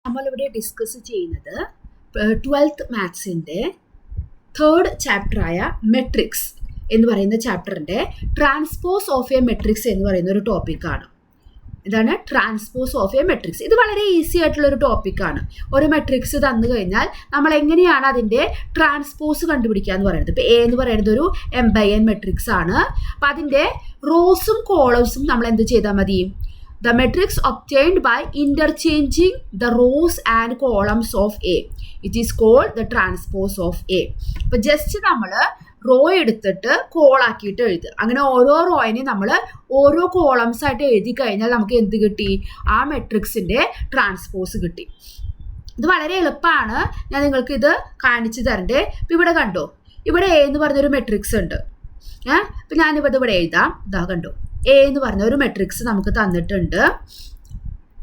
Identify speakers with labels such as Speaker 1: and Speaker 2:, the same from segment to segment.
Speaker 1: നമ്മളിവിടെ ഡിസ്കസ് ചെയ്യുന്നത് 12th മാത്സിൻ്റെ 3rd ചാപ്റ്ററായ matrix എന്ന് പറയുന്ന ചാപ്റ്ററിൻ്റെ ട്രാൻസ്പോസ് ഓഫ് എ മെട്രിക്സ് എന്ന് പറയുന്ന ഒരു ടോപ്പിക്കാണ്. ഇതാണ് ട്രാൻസ്പോസ് ഓഫ് എ മെട്രിക്സ്. ഇത് വളരെ ഈസി ആയിട്ടുള്ളൊരു ടോപ്പിക്കാണ്. ഒരു മെട്രിക്സ് തന്നു കഴിഞ്ഞാൽ നമ്മൾ എങ്ങനെയാണ് അതിൻ്റെ ട്രാൻസ്പോസ് കണ്ടുപിടിക്കുക എന്ന് പറയുന്നത്. ഇപ്പോൾ എ എന്ന് പറയുന്നത് ഒരു m/n മെട്രിക്സ് ആണ്. അപ്പോൾ അതിൻ്റെ റോസും കോളംസും നമ്മൾ എന്ത് ചെയ്താൽ മതി? The matrix obtained by interchanging the rows and columns of A. It is called the transpose of A. അപ്പോൾ ജസ്റ്റ് നമ്മൾ റോ എടുത്തിട്ട് കോളാക്കിയിട്ട് എഴുതുക. അങ്ങനെ ഓരോ റോയിനെയും നമ്മൾ ഓരോ കോളംസ് ആയിട്ട് എഴുതി കഴിഞ്ഞാൽ നമുക്ക് എന്ത് കിട്ടി? ആ മെട്രിക്സിൻ്റെ ട്രാൻസ്പോസ് കിട്ടി. ഇത് വളരെ എളുപ്പമാണ്. ഞാൻ നിങ്ങൾക്ക് ഇത് കാണിച്ചു തരണ്ടേ. ഇപ്പം ഇവിടെ കണ്ടോ, ഇവിടെ എ എന്ന് പറഞ്ഞൊരു മെട്രിക്സ് ഉണ്ട്. അപ്പം ഞാനിവിടെ എഴുതാം. ഇതാ കണ്ടോ, എ എന്ന് പറഞ്ഞ ഒരു മെട്രിക്സ് നമുക്ക് തന്നിട്ടുണ്ട്.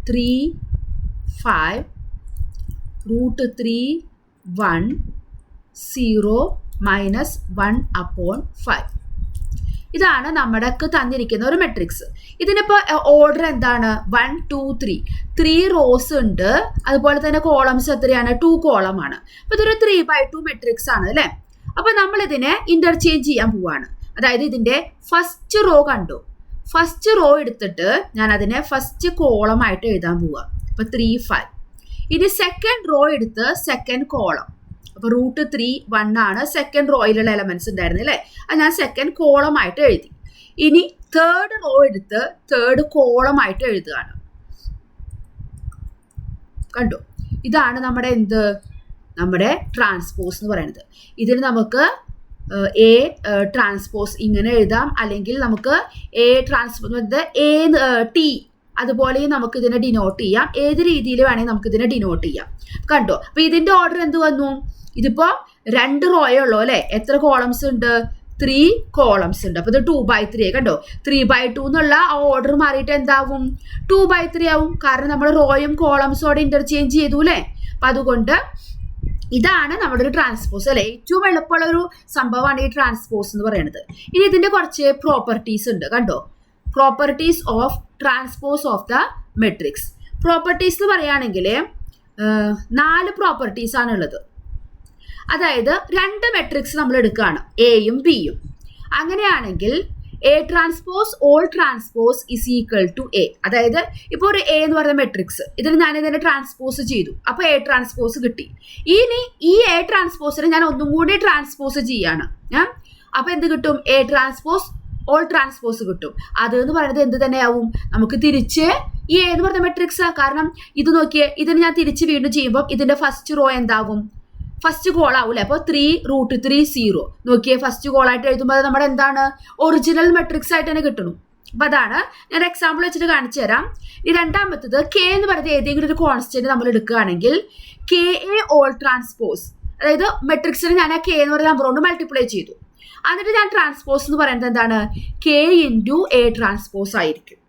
Speaker 1: 3, 5, √3, 1, 0, -1/5. ഇതാണ് നമ്മുടെക്ക് തന്നിരിക്കുന്ന ഒരു മെട്രിക്സ്. ഇതിനിപ്പോൾ ഓർഡർ എന്താണ്? 1, 2, 3. 3 റോസ് ഉണ്ട്. അതുപോലെ തന്നെ കോളംസ് എത്രയാണ്? 2 കോളമാണ്. അപ്പോൾ ഇതൊരു 3/2 മെട്രിക്സ് ആണ് അല്ലേ? അപ്പോൾ നമ്മളിതിനെ ഇൻ്റർചേഞ്ച് ചെയ്യാൻ പോവാണ്. അതായത് ഇതിൻ്റെ ഫസ്റ്റ് റോ കണ്ടു. ഫസ്റ്റ് റോ എടുത്തിട്ട് ഞാൻ അതിനെ ഫസ്റ്റ് കോളമായിട്ട് എഴുതാൻ പോവുക. അപ്പോൾ 3, 5. ഇനി സെക്കൻഡ് റോ എടുത്ത് സെക്കൻഡ് കോളം. അപ്പോൾ √3, 1 ആണ് സെക്കൻഡ് റോയിലുള്ള എലമെന്റ്സ് ഉണ്ടായിരുന്നു അല്ലേ? അത് ഞാൻ സെക്കൻഡ് കോളമായിട്ട് എഴുതി. ഇനി തേർഡ് റോ എടുത്ത് തേർഡ് കോളമായിട്ട് എഴുതുകയാണ്. കണ്ടു, ഇതാണ് നമ്മുടെ നമ്മുടെ ട്രാൻസ്പോസ് എന്ന് പറയുന്നത്. ഇതിന് നമുക്ക് എ ട്രാൻസ്പോസ് ഇങ്ങനെ എഴുതാം, അല്ലെങ്കിൽ നമുക്ക് എ ട്രാൻസ്പോസ് ടി അതുപോലെയും നമുക്ക് ഇതിനെ ഡിനോട്ട് ചെയ്യാം. ഏത് രീതിയിൽ വേണമെങ്കിൽ നമുക്ക് ഇതിനെ ഡിനോട്ട് ചെയ്യാം. കണ്ടോ, അപ്പോൾ ഇതിൻ്റെ ഓർഡർ എന്ത് വന്നു? ഇതിപ്പോൾ 2 റോയേ ഉള്ളൂ അല്ലേ? എത്ര കോളംസ് ഉണ്ട്? 3 കോളംസ് ഉണ്ട്. അപ്പോൾ ഇത് 2/3 കണ്ടോ. 3/2 എന്നുള്ള ആ ഓർഡർ മാറിയിട്ട് എന്താവും? 2/3 ആവും. കാരണം നമ്മൾ റോയും കോളംസോടെ ഇന്റർചേഞ്ച് ചെയ്തു അല്ലേ? അപ്പം അതുകൊണ്ട് ഇതാണ് നമ്മുടെ ഒരു ട്രാൻസ്പോസ് അല്ലേ? ഏറ്റവും എളുപ്പമുള്ളൊരു സംഭവമാണ് ഈ ട്രാൻസ്പോസ് എന്ന് പറയുന്നത്. ഇനി ഇതിൻ്റെ കുറച്ച് പ്രോപ്പർട്ടീസ് ഉണ്ട്. കണ്ടോ, properties of transpose of the matrix. Properties എന്ന് പറയുകയാണെങ്കിൽ 4 പ്രോപ്പർട്ടീസ് ആണ് ഉള്ളത്. അതായത് 2 മെട്രിക്സ് നമ്മൾ എടുക്കുകയാണ്, എയും ബിയും. അങ്ങനെയാണെങ്കിൽ A transpose whole transpose is equal to A. അതായത് ഇപ്പോൾ ഒരു എ എന്ന് പറയുന്ന മെട്രിക്സ്, ഇതിന് ഞാൻ ഇതിനെ ട്രാൻസ്പോസ് ചെയ്തു. അപ്പോൾ എ ട്രാൻസ്പോസ് കിട്ടി. ഇനി ഈ എ ട്രാൻസ്പോസിനെ ഞാൻ ഒന്നും കൂടി ട്രാൻസ്പോസ് ചെയ്യാണ്. അപ്പോൾ എന്ത് കിട്ടും? എ ട്രാൻസ്പോസ് ഓൾ ട്രാൻസ്പോസ് കിട്ടും. അത് എന്ന് പറയുന്നത് എന്ത് തന്നെയാവും? നമുക്ക് തിരിച്ച് ഈ എ എന്ന് പറയുന്ന മെട്രിക്സ്, കാരണം ഇത് നോക്കിയേ, ഇതിന് ഞാൻ തിരിച്ച് വീണ്ടും ചെയ്യുമ്പോൾ ഇതിൻ്റെ ഫസ്റ്റ് റോ എന്താവും? ഫസ്റ്റ് കോൾ ആവൂല്ലേ? അപ്പോൾ 3 √3, 0 നോക്കിയേ, ഫസ്റ്റ് കോളായിട്ട് എഴുതുമ്പോൾ അത് നമ്മുടെ എന്താണ്? ഒറിജിനൽ മെട്രിക്സ് ആയിട്ട് തന്നെ കിട്ടണം. അപ്പോൾ അതാണ് ഞാൻ എക്സാമ്പിൾ വെച്ചിട്ട് കാണിച്ചു തരാം. ഈ രണ്ടാമത്തത് കെ എന്ന് പറയുന്നത് ഏതെങ്കിലും ഒരു കോൺസ്റ്റന്റ് നമ്മൾ എടുക്കുകയാണെങ്കിൽ കെ എ ഓൾ ട്രാൻസ്പോസ്, അതായത് മെട്രിക്സിന് ഞാൻ ആ കെ എന്ന് പറയുന്ന നമ്പർ കൊണ്ട് മൾട്ടിപ്ലൈ ചെയ്തു. എന്നിട്ട് ഞാൻ ട്രാൻസ്പോസ് എന്ന് പറയുന്നത് എന്താണ്? കെ ഇൻറ്റു എ ട്രാൻസ്പോസ് ആയിരിക്കും.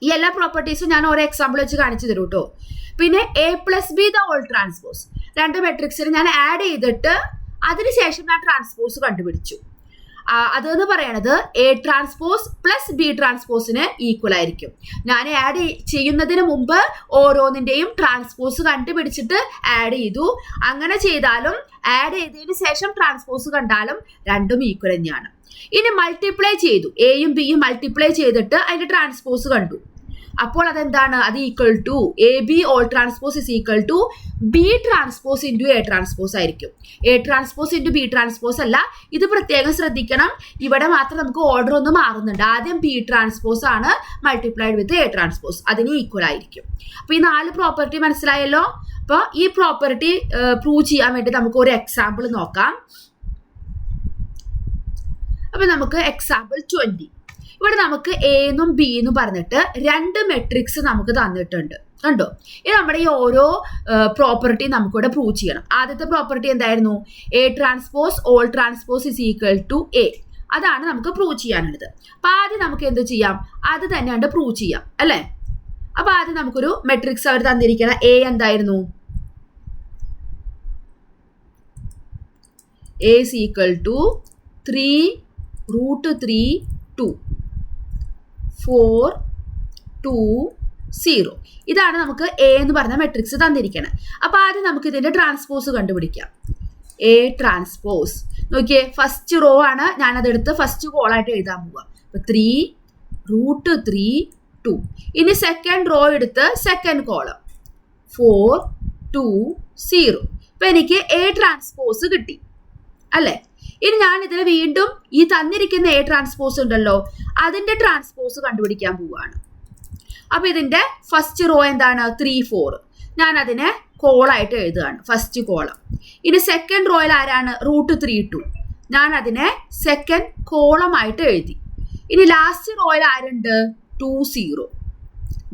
Speaker 1: ഈ എല്ലാ പ്രോപ്പർട്ടീസും ഞാൻ ഓരോ എക്സാമ്പിൾ വെച്ച് കാണിച്ചു തരും കേട്ടോ. പിന്നെ A + B the all transpose, 2 മെട്രിക്സിന് ഞാൻ ആഡ് ചെയ്തിട്ട് അതിനുശേഷം ഞാൻ ട്രാൻസ്പോസ് കണ്ടുപിടിച്ചു. അതെന്ന് പറയണത് എ ട്രാൻസ്പോസ് + ബി ട്രാൻസ്പോസിന് ഈക്വൽ ആയിരിക്കും. ഞാൻ ആഡ് ചെയ്യുന്നതിന് മുമ്പ് ഓരോന്നിൻ്റെയും ട്രാൻസ്പോസ് കണ്ടുപിടിച്ചിട്ട് ആഡ് ചെയ്തു. അങ്ങനെ ചെയ്താലും ആഡ് ചെയ്തതിന് ശേഷം ട്രാൻസ്പോസ് കണ്ടാലും രണ്ടും ഈക്വൽ തന്നെയാണ്. ഇനി മൾട്ടിപ്ലൈ ചെയ്തു, എയും ബിയും മൾട്ടിപ്ലൈ ചെയ്തിട്ട് അതിൻ്റെ ട്രാൻസ്പോസ് കണ്ടു. അപ്പോൾ അതെന്താണ്? അത് equal to A B whole transpose is equal to B transpose into A transpose ആയിരിക്കും. A transpose into B transpose അല്ല. ഇത് പ്രത്യേകം ശ്രദ്ധിക്കണം. ഇവിടെ മാത്രം നമുക്ക് ഓർഡർ ഒന്ന് മാറുന്നുണ്ട്. ആദ്യം ബി ട്രാൻസ്പോസ് ആണ് മൾട്ടിപ്ലൈഡ് വിത്ത് എ ട്രാൻസ്പോസ്, അതിന് ഈക്വൽ ആയിരിക്കും. അപ്പോൾ ഈ 4 പ്രോപ്പർട്ടി മനസ്സിലായല്ലോ. അപ്പോൾ ഈ പ്രോപ്പർട്ടി പ്രൂവ് ചെയ്യാൻ വേണ്ടി നമുക്ക് ഒരു എക്സാമ്പിൾ നോക്കാം. അപ്പോൾ നമുക്ക് എക്സാമ്പിൾ 20. ഇവിടെ നമുക്ക് എ എന്നും ബി എന്നും പറഞ്ഞിട്ട് 2 മെട്രിക്സ് നമുക്ക് തന്നിട്ടുണ്ട്. കണ്ടോ, ഇത് നമ്മുടെ ഈ ഓരോ പ്രോപ്പർട്ടി നമുക്കിവിടെ പ്രൂവ് ചെയ്യണം. ആദ്യത്തെ പ്രോപ്പർട്ടി എന്തായിരുന്നു? A transpose whole transpose is equal to A. അതാണ് നമുക്ക് പ്രൂവ് ചെയ്യാനുള്ളത്. അപ്പം ആദ്യം നമുക്ക് എന്ത് ചെയ്യാം? അത് തന്നെയാണ് പ്രൂവ് ചെയ്യാം അല്ലേ? അപ്പം ആദ്യം നമുക്കൊരു മെട്രിക്സ് അവർ തന്നിരിക്കണം. എ എന്തായിരുന്നു? A is equal to 3 √3, 2, 4, 2, 0. ഇതാണ് നമുക്ക് എ എന്ന് പറഞ്ഞ മെട്രിക്സ് തന്നിരിക്കുന്നത്. അപ്പോൾ ആദ്യം നമുക്ക് ഇതിൻ്റെ ട്രാൻസ്പോസ് കണ്ടുപിടിക്കാം. എ ട്രാൻസ്പോസ് നോക്കിയേ, ഫസ്റ്റ് റോ ആണ്, ഞാനതെടുത്ത് ഫസ്റ്റ് കോളായിട്ട് എഴുതാൻ പോവുക. അപ്പോൾ 3√3 2. ഇനി സെക്കൻഡ് റോ എടുത്ത് സെക്കൻഡ് കോളം 4 2 0. ഇപ്പം എനിക്ക് എ ട്രാൻസ്പോസ് കിട്ടി അല്ലേ. ഇനി ഞാൻ ഇതിൽ വീണ്ടും ഈ തന്നിരിക്കുന്ന എ ട്രാൻസ്പോസ് ഉണ്ടല്ലോ, അതിൻ്റെ ട്രാൻസ്പോസ് കണ്ടുപിടിക്കാൻ പോവുകയാണ്. അപ്പോൾ ഇതിൻ്റെ ഫസ്റ്റ് റോ എന്താണ്? 3 4. ഞാൻ അതിനെ കോളായിട്ട് എഴുതുകയാണ്, ഫസ്റ്റ് കോളം. ഇനി സെക്കൻഡ് റോയിൽ ആരാണ്? √3 2. ഞാൻ അതിനെ സെക്കൻഡ് കോളമായിട്ട് എഴുതി. ഇനി ലാസ്റ്റ് റോയിൽ ആരുണ്ട്? 2 0.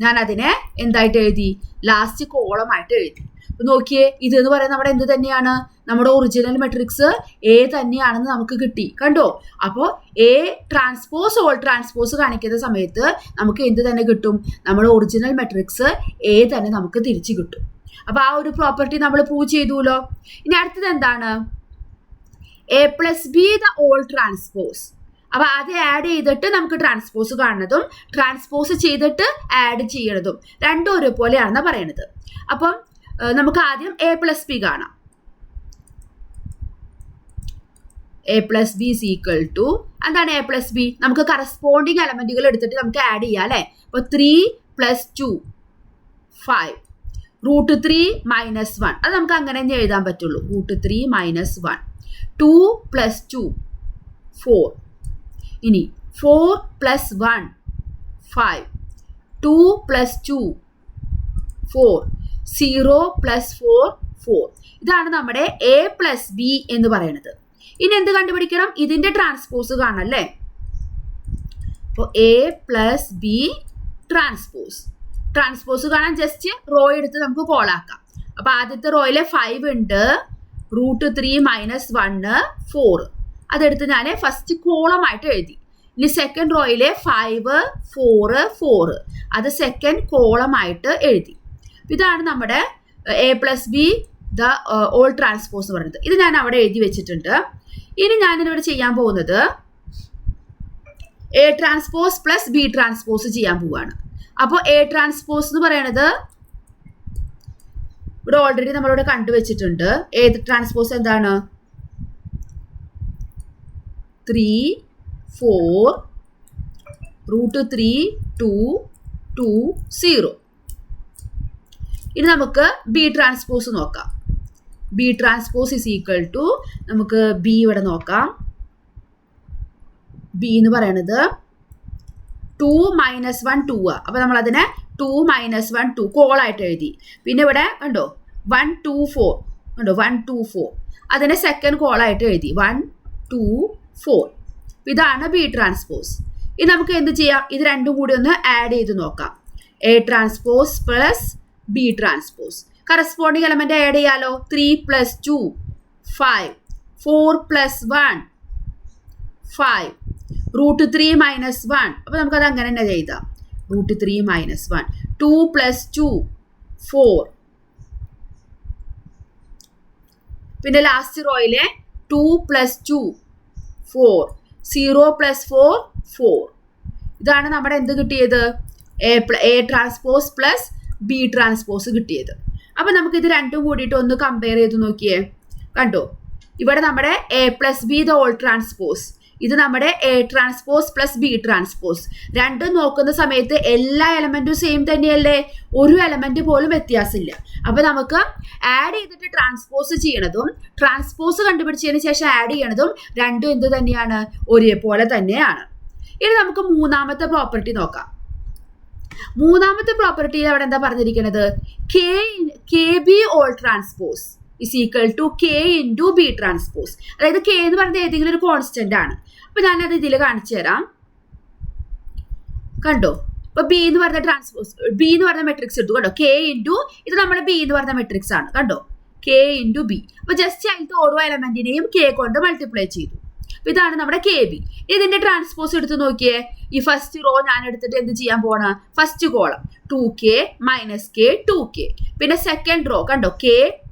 Speaker 1: ഞാൻ അതിനെ എന്തായിട്ട് എഴുതി? ലാസ്റ്റ് കോളമായിട്ട് എഴുതി. നോക്കിയേ, ഇതെന്ന് പറയുന്നത് നമ്മുടെ എന്ത് തന്നെയാണ്? നമ്മുടെ ഒറിജിനൽ മെട്രിക്സ് എ തന്നെയാണെന്ന് നമുക്ക് കിട്ടി. കണ്ടോ? അപ്പോൾ എ ട്രാൻസ്പോസ് ഓൾ ട്രാൻസ്പോസ് കാണിക്കുന്ന സമയത്ത് നമുക്ക് എന്ത് തന്നെ കിട്ടും? നമ്മുടെ ഒറിജിനൽ മെട്രിക്സ് എ തന്നെ നമുക്ക് തിരിച്ചു കിട്ടും. അപ്പോൾ ആ ഒരു പ്രോപ്പർട്ടി നമ്മൾ പ്രൂവ് ചെയ്തുല്ലോ. ഇനി അടുത്തത് എന്താണ്? A plus B the all transpose. അപ്പോൾ ആദ്യം ആഡ് ചെയ്തിട്ട് നമുക്ക് ട്രാൻസ്പോസ് കാണുന്നതും ട്രാൻസ്പോസ് ചെയ്തിട്ട് ആഡ് ചെയ്യണതും രണ്ടും ഒരുപോലെയാണെന്ന് പറയുന്നത്. അപ്പം നമുക്ക് ആദ്യം എ പ്ലസ് ബി കാണാം. A plus B is equal to എന്താണ്? എ പ്ലസ് ബി നമുക്ക് കറസ്പോണ്ടിങ് എലമെന്റുകൾ എടുത്തിട്ട് നമുക്ക് ആഡ് ചെയ്യാം അല്ലേ. അപ്പോൾ 3 + 2 5 √3 - 1. അത് നമുക്ക് അങ്ങനെ തന്നെ എഴുതാൻ പറ്റുള്ളൂ. √3 - 1. 2 + 2 4. ഇനി 4 + 1 5. 2 + 2 4. 0 + 4 4. ഇതാണ് നമ്മുടെ എ പ്ലസ് ബി എന്ന് പറയുന്നത്. ഇനി എന്ത് കണ്ടുപിടിക്കണം? ഇതിൻ്റെ ട്രാൻസ്പോസ് കാണണം അല്ലേ. അപ്പോൾ എ പ്ലസ് ബി ട്രാൻസ്പോസ് കാണാൻ ജസ്റ്റ് റോ എടുത്ത് നമുക്ക് കോളാക്കാം. അപ്പോൾ ആദ്യത്തെ റോയിലെ 5 ഉണ്ട്, √3 - 1 4. അതെടുത്ത് ഞാൻ ഫസ്റ്റ് കോളമായിട്ട് എഴുതി. ഇനി സെക്കൻഡ് റോയിലെ 5 4 4 അത് സെക്കൻഡ് കോളമായിട്ട് എഴുതി. ഇതാണ് നമ്മുടെ A plus B the all transpose എന്ന് പറയുന്നത്. ഇത് ഞാൻ അവിടെ എഴുതി വെച്ചിട്ടുണ്ട്. ഇനി ഞാനിവിടെ ചെയ്യാൻ പോകുന്നത് A transpose plus B transpose ചെയ്യാൻ പോവുകയാണ്. അപ്പോൾ എ ട്രാൻസ്പോസ് എന്ന് പറയുന്നത് ഇവിടെ ഓൾറെഡി നമ്മളിവിടെ കണ്ടുവച്ചിട്ടുണ്ട്. ഏത് ട്രാൻസ്പോസ് എന്താണ്? 3 4 √3 2 2 0. ഇനി നമുക്ക് ബി ട്രാൻസ്പോസ് നോക്കാം. B transpose is equal to നമുക്ക് ബി ഇവിടെ നോക്കാം. ബി എന്ന് പറയുന്നത് 2 - 1 2. അപ്പോൾ നമ്മളതിനെ 2 - 1 2 കോളായിട്ട് എഴുതി. പിന്നെ ഇവിടെ കണ്ടോ 1 2 4 കണ്ടോ 1 2 4 അതിനെ സെക്കൻഡ് കോളായിട്ട് എഴുതി 1 2 4. ഇതാണ് ബി ട്രാൻസ്പോസ്. ഇനി നമുക്ക് എന്ത് ചെയ്യാം? ഇത് രണ്ടും കൂടി ഒന്ന് ആഡ് ചെയ്ത് നോക്കാം. A transpose plus B transpose. Corresponding element add ചെയ്യാലോ. 3 + 2 5 4 + 1 5 √3 - 1. അപ്പോൾ നമുക്കത് അങ്ങനെ തന്നെ ചെയ്താം. √3 - 1 2 + 2 4. പിന്നെ ലാസ്റ്റ് റോയിലെ 2 + 2 4 0 + 4 4. ഇതാണ് നമ്മുടെ എന്ത് കിട്ടിയത്? A transpose plus B transpose കിട്ടിയത്. അപ്പം നമുക്കിത് രണ്ടും കൂടിയിട്ട് ഒന്ന് കമ്പയർ ചെയ്ത് നോക്കിയേ. കണ്ടോ, ഇവിടെ നമ്മുടെ A plus B the all transpose, ഇത് നമ്മുടെ A transpose plus B transpose. രണ്ടും നോക്കുന്ന സമയത്ത് എല്ലാ എലമെന്റും സെയിം തന്നെയല്ലേ, ഒരു എലമെന്റ് പോലും വ്യത്യാസമില്ല. അപ്പം നമുക്ക് ആഡ് ചെയ്തിട്ട് ട്രാൻസ്പോസ് ചെയ്യണതും ട്രാൻസ്പോസ് കണ്ടുപിടിച്ചതിന് ശേഷം ആഡ് ചെയ്യണതും രണ്ടും എന്ത് തന്നെയാണ്? ഒരേപോലെ തന്നെയാണ്. ഇനി നമുക്ക് മൂന്നാമത്തെ പ്രോപ്പർട്ടി നോക്കാം. മൂന്നാമത്തെ പ്രോപ്പർട്ടിയിൽ അവിടെ എന്താ പറഞ്ഞിരിക്കുന്നത്? K B whole transpose is equal to K into B transpose. അതായത് കെ എന്ന് പറയുന്നത് ഏതെങ്കിലും ഒരു കോൺസ്റ്റന്റ് ആണ്. അപ്പൊ ഞാനത് ഇതിൽ കാണിച്ചു തരാം. കണ്ടോ, ഇപ്പൊ ബി എന്ന് പറഞ്ഞ ട്രാൻസ്പോസ്, ബി എന്ന് പറഞ്ഞ മെട്രിക്സ് എടുത്തു. കണ്ടോ, കെ ഇൻറ്റു ഇത് നമ്മുടെ ബി എന്ന് പറഞ്ഞ മെട്രിക്സ് ആണ്. കണ്ടോ, കെ ഇൻറ്റു ബി. അപ്പൊ ജസ്റ്റ് അതിലത്തെ ഓരോ എലമെന്റിനെയും കെ കൊണ്ട് മൾട്ടിപ്ലൈ ചെയ്തു. ഇതാണ് നമ്മുടെ കെ ബി. ഇതിന്റെ ട്രാൻസ്പോസ് എടുത്ത് നോക്കിയേ. ഈ ഫസ്റ്റ് റോ ഞാൻ എടുത്തിട്ട് എന്ത് ചെയ്യാൻ പോണ? First column 2k - k 2k. പിന്നെ സെക്കൻഡ് റോ കണ്ടോ, k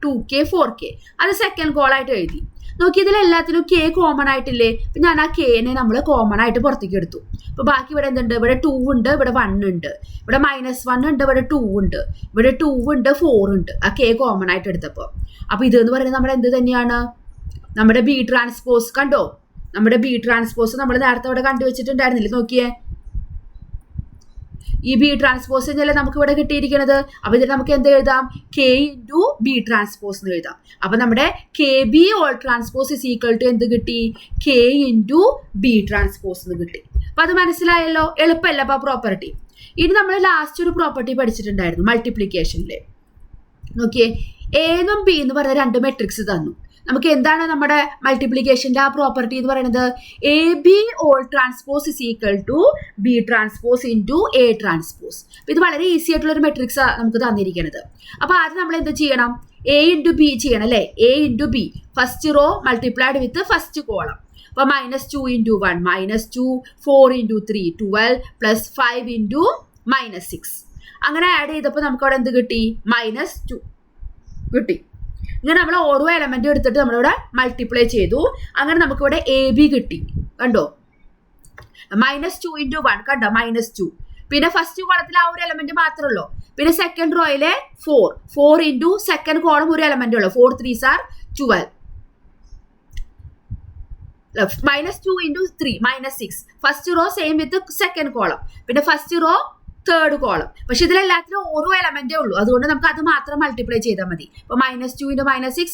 Speaker 1: 2k 4k. അത് സെക്കൻഡ് കോളായിട്ട് എഴുതി. നോക്കി ഇതിൽ എല്ലാത്തിനും കെ കോമൺ ആയിട്ടില്ലേ? അപ്പം ഞാൻ ആ കെനെ നമ്മൾ കോമൺ ആയിട്ട് പുറത്തേക്ക് എടുത്തു. അപ്പോൾ ബാക്കി ഇവിടെ എന്തുണ്ട്? ഇവിടെ 2 ഉണ്ട്, ഇവിടെ 1 ഉണ്ട്, ഇവിടെ -1 ഉണ്ട്, ഇവിടെ 2 ഉണ്ട്, ഇവിടെ 2 ഉണ്ട്, 4 ഉണ്ട്. ആ കെ കോമൺ ആയിട്ട് എടുത്തപ്പോൾ അപ്പോൾ ഇതെന്ന് പറയുന്നത് നമ്മുടെ എന്ത് തന്നെയാണ്? നമ്മുടെ ബി ട്രാൻസ്പോസ്. കണ്ടോ? നമ്മുടെ ബി ട്രാൻസ്പോസ് നമ്മൾ നേരത്തെ ഇവിടെ കണ്ടുവച്ചിട്ടുണ്ടായിരുന്നില്ലേ? നോക്കിയേ, ഈ ബി ട്രാൻസ്പോസ് തന്നെയല്ലേ നമുക്ക് ഇവിടെ കിട്ടിയിരിക്കുന്നത്. അപ്പോൾ ഇതിൽ നമുക്ക് എന്ത് എഴുതാം? കെ ഇൻറ്റു ബി ട്രാൻസ്പോസ് എന്ന് എഴുതാം. അപ്പോൾ നമ്മുടെ K B whole transpose is equal to എന്ത് കിട്ടി? കെ ഇൻറ്റു ബി ട്രാൻസ്പോസ് എന്ന് കിട്ടി. അപ്പോൾ അത് മനസ്സിലായല്ലോ? എളുപ്പമല്ല അപ്പോൾ പ്രോപ്പർട്ടി. ഇനി നമ്മൾ ലാസ്റ്റ് ഒരു പ്രോപ്പർട്ടി പഠിച്ചിട്ടുണ്ടായിരുന്നു മൾട്ടിപ്ലിക്കേഷനിൽ. നോക്കിയേ, എ എന്നും ബി എന്ന് പറഞ്ഞ 2 മെട്രിക്സ് തന്നു. നമുക്ക് എന്താണ് നമ്മുടെ മൾട്ടിപ്ലിക്കേഷൻ്റെ ആ പ്രോപ്പർട്ടി എന്ന് പറയുന്നത്? A B whole transpose is equal to B transpose into A transpose. അപ്പോൾ ഇത് വളരെ ഈസി ആയിട്ടുള്ള ഒരു മെട്രിക്സാണ് നമുക്ക് തന്നിരിക്കുന്നത്. അപ്പോൾ ആദ്യം നമ്മൾ എന്ത് ചെയ്യണം? എ ഇൻറ്റു ബി ചെയ്യണം അല്ലേ? A into B, first row multiplied with first column. അപ്പോൾ -2 ഇൻറ്റു 1 -2, 4 ഇൻറ്റു 3 12 +5 ഇൻറ്റു -6. അങ്ങനെ ആഡ് ചെയ്തപ്പോൾ നമുക്ക് അവിടെ എന്ത് കിട്ടി? -2 കിട്ടി. ഇങ്ങനെ നമ്മൾ ഓരോ എലമെൻറ്റും എടുത്തിട്ട് നമ്മളിവിടെ മൾട്ടിപ്ലൈ ചെയ്തു. അങ്ങനെ നമുക്കിവിടെ എ ബി കിട്ടി. കണ്ടോ? -2 ഇൻറ്റു 1 കണ്ടോ? -2. പിന്നെ ഫസ്റ്റ് കോളത്തിൽ ആ ഒരു എലമെന്റ് മാത്രമേ ഉള്ളൂ. പിന്നെ സെക്കൻഡ് റോയിലെ 4 ഇൻറ്റു സെക്കൻഡ് കോളം ഒരു എലമെന്റ് ഉള്ളൂ. 4 3s are 12. -2 into 3 -6. First row same with second column. പിന്നെ ഫസ്റ്റ് റോ തേർഡ് കോളം. പക്ഷെ ഇതിലെല്ലാത്തിലും ഓരോ എലമെന്റേ ഉള്ളൂ. അതുകൊണ്ട് നമുക്ക് അത് മാത്രം മൾട്ടിപ്ലൈ ചെയ്താൽ മതി. അപ്പോൾ -2 ഇൻറ്റു -6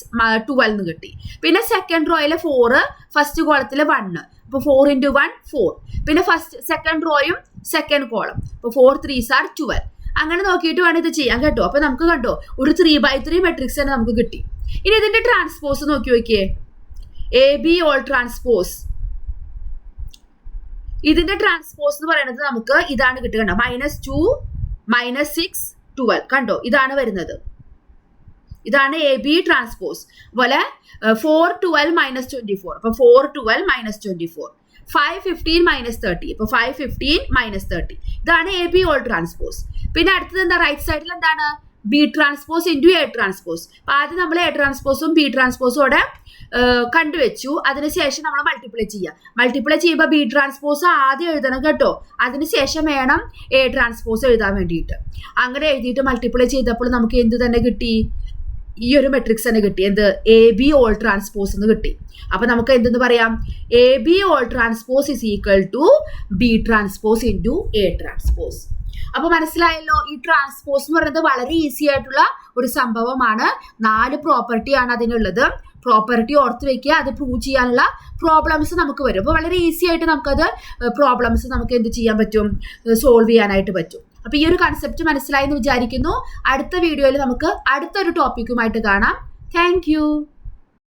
Speaker 1: 12 എന്ന് കിട്ടി. പിന്നെ സെക്കൻഡ് റോയിലെ 4, ഫസ്റ്റ് കോളത്തിൽ 1. അപ്പോൾ 4 ഇൻറ്റു 1 4. പിന്നെ സെക്കൻഡ് റോയും സെക്കൻഡ് കോളം. അപ്പോൾ 4 3s are 12. അങ്ങനെ നോക്കിയിട്ട് വേണം ഇത് ചെയ്യാൻ കേട്ടോ. അപ്പോൾ നമുക്ക് കണ്ടോ ഒരു 3/3 മെട്രിക്സ് തന്നെ നമുക്ക് കിട്ടി. ഇനി ഇതിന്റെ ട്രാൻസ്പോസ് നോക്കി നോക്കിയേ. എ ബി ഓൾ ട്രാൻസ്പോസ്, ഇതിന്റെ ട്രാൻസ്പോസ് എന്ന് പറയുന്നത് നമുക്ക് ഇതാണ് കിട്ടുക. കണ്ടോ? -2 -6 12. കണ്ടോ? ഇതാണ് വരുന്നത്. ഇതാണ് എ ബി ട്രാൻസ്പോസ്. അതുപോലെ 4 12 -24. അപ്പൊ 4 12 -24. 5 15 -30. അപ്പൊ 5 15 -30. ഇതാണ് എ ബി ഓൾ ട്രാൻസ്പോസ്. പിന്നെ അടുത്തത് എന്താ? റൈറ്റ് സൈഡിൽ എന്താണ്? B transpose into A transpose. അപ്പൊ ആദ്യം നമ്മൾ എ ട്രാൻസ്പോസും ബി ട്രാൻസ്പോസും അവിടെ കണ്ടുവച്ചു. അതിനുശേഷം നമ്മൾ മൾട്ടിപ്ലൈ ചെയ്യുക. മൾട്ടിപ്ലൈ ചെയ്യുമ്പോൾ ബി ട്രാൻസ്പോസ് ആദ്യം എഴുതണം കേട്ടോ. അതിനുശേഷം വേണം എ ട്രാൻസ്പോസ് എഴുതാൻ വേണ്ടിയിട്ട്. അങ്ങനെ എഴുതിയിട്ട് മൾട്ടിപ്ലൈ ചെയ്തപ്പോൾ നമുക്ക് എന്ത് തന്നെ കിട്ടി? ഈ ഒരു മെട്രിക്സ് തന്നെ കിട്ടി. എന്ത്? എ ബി ഓൾ ട്രാൻസ്പോസ് എന്ന് കിട്ടി. അപ്പൊ നമുക്ക് എന്തെന്ന് പറയാം? A B whole transpose is equal to B transpose into A transpose. അപ്പൊ മനസ്സിലായല്ലോ? ഈ ട്രാൻസ്പോസ് എന്ന് പറയുന്നത് വളരെ ഈസി ആയിട്ടുള്ള ഒരു സംഭവമാണ്. 4 പ്രോപ്പർട്ടിയാണ് അതിനുള്ളത്. പ്രോപ്പർട്ടി ഓർത്ത് വെക്കുക. അത് പ്രൂവ് ചെയ്യാനുള്ള പ്രോബ്ലംസ് നമുക്ക് വരും. അപ്പോൾ വളരെ ഈസി ആയിട്ട് നമുക്കത് പ്രോബ്ലംസ് നമുക്ക് എന്ത് ചെയ്യാൻ പറ്റും? സോൾവ് ചെയ്യാനായിട്ട് പറ്റും. അപ്പോൾ ഈ ഒരു കൺസെപ്റ്റ് മനസ്സിലായി എന്ന് വിചാരിക്കുന്നു. അടുത്ത വീഡിയോയിൽ നമുക്ക് അടുത്തൊരു ടോപ്പിക്കുമായിട്ട് കാണാം. Thank you.